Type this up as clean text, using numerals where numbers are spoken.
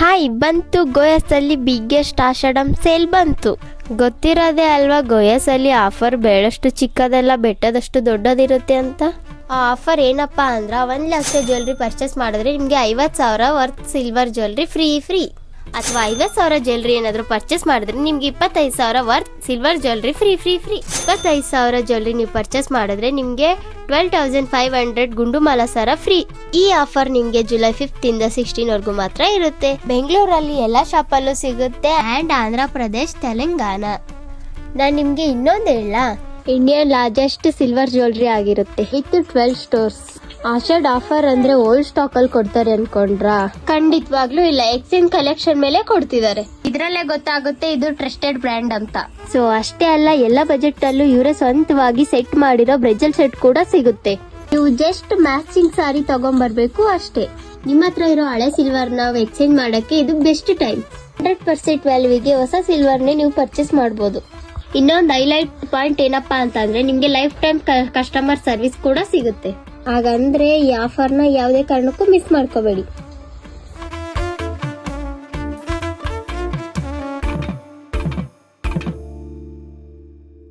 Hi, ಬಂತು ಗೋಯಸಲ್ಲಿ biggest ಆಷಾಢಂ sale ಬಂತು. ಗೊತ್ತಿರೋದೇ ಅಲ್ವಾ, ಗೋಯಸಲ್ಲಿ ಆಫರ್ ಬೇಡಷ್ಟು ಚಿಕ್ಕದೆಲ್ಲ ಬೆಟ್ಟದಷ್ಟು ದೊಡ್ಡದಿರುತ್ತೆ ಅಂತ. ಆ ಆಫರ್ ಏನಪ್ಪಾ ಅಂದ್ರೆ 1 ಲಕ್ಷ ಜ್ಯುವೆಲ್ರಿ ಪರ್ಚೇಸ್ ಮಾಡಿದ್ರೆ ನಿಮಗೆ 50,000 ವರ್ತ್ ಸಿಲ್ವರ್ ಜ್ಯುವೆಲ್ರಿ ಫ್ರೀ. ಅಥವಾ 50,000 ಜ್ಯುವೆಲ್ರಿ ಏನಾದರೂ ಪರ್ಚೇಸ್ ಮಾಡಿದ್ರೆ ನಿಮ್ಗೆ 25,000 worth silver jewellery free. 25,000 jewellery ನೀವು ಪರ್ಚೇಸ್ ಮಾಡಿದ್ರೆ ನಿಮಗೆ 12,500 ಗುಂಡುಮಾಲ ಸರ ಫ್ರೀ. ಈ ಆಫರ್ ನಿಮಗೆ ಜುಲೈ 5 ಇಂದ 16 ವರೆಗೂ ಮಾತ್ರ ಇರುತ್ತೆ. ಬೆಂಗಳೂರಲ್ಲಿ ಎಲ್ಲ ಶಾಪಲ್ಲೂ ಸಿಗುತ್ತೆ ಅಂಡ್ ಆಂಧ್ರ ಪ್ರದೇಶ್, ತೆಲಂಗಾಣ. ನಾನು ನಿಮ್ಗೆ ಇನ್ನೊಂದು ಹೇಳ, ಇಂಡಿಯನ್ ಲಾರ್ಜೆಸ್ಟ್ ಸಿಲ್ವರ್ ಜ್ಯುವೆಲ್ರಿ ಆಗಿರುತ್ತೆ ವಿತ್ 12 ಸ್ಟೋರ್ಸ್. ಆಷಾಢ ಆಫರ್ ಅಂದ್ರೆ ಓಲ್ಡ್ ಸ್ಟಾಕ್ ಅಲ್ಲಿ ಕೊಡ್ತಾರೆ ಅನ್ಕೊಂಡ್ರಾ? ಖಂಡಿತವಾಗ್ಲೂ ಇಲ್ಲ, ಎಕ್ಸ್ಚೇಂಜ್ ಕಲೆಕ್ಷನ್ ಮೇಲೆ ಕೊಡ್ತಿದ್ದಾರೆ. ಇದ್ರಲ್ಲೇ ಗೊತ್ತಾಗುತ್ತೆ ಇದು ಟ್ರಸ್ಟೆಡ್ ಬ್ರ್ಯಾಂಡ್ ಅಂತ. ಸೊ ಅಷ್ಟೇ ಅಲ್ಲ, ಎಲ್ಲ ಬಜೆಟ್ ಅಲ್ಲೂ ಇವರೇ ಸ್ವಂತವಾಗಿ ಸೆಟ್ ಮಾಡಿರೋ ಬ್ರೆಜಲ್ ಸೆಟ್ ಕೂಡ ಸಿಗುತ್ತೆ. ನೀವು ಜಸ್ಟ್ ಮ್ಯಾಚಿಂಗ್ ಸಾರಿ ತಗೊಂಡ್ಬರ್ಬೇಕು ಅಷ್ಟೇ. ನಿಮ್ಮ ಹತ್ರ ಇರೋ ಹಳೆ ಸಿಲ್ವರ್ ನಾವು ಎಕ್ಸ್ಚೇಂಜ್ ಮಾಡಕ್ಕೆ ಇದು ಬೆಸ್ಟ್ ಟೈಮ್. 100% ವ್ಯಾಲ್ಯೂಗೆ ಹೊಸ ಸಿಲ್ವರ್ನೇ ನೀವು ಪರ್ಚೇಸ್ ಮಾಡಬಹುದು. ಇನ್ನೊಂದು ಹೈಲೈಟ್ ಪಾಯಿಂಟ್ ಏನಪ್ಪಾ ಅಂತಂದ್ರೆ ನಿಮ್ಗೆ ಲೈಫ್ ಟೈಮ್ ಕಸ್ಟಮರ್ ಸರ್ವಿಸ್ ಕೂಡ ಸಿಗುತ್ತೆ. ಹಾಗಂದ್ರೆ ಈ ಆಫರ್ನ ಯಾವುದೇ ಕಾರಣಕ್ಕೂ ಮಿಸ್ ಮಾಡ್ಕೋಬೇಡಿ.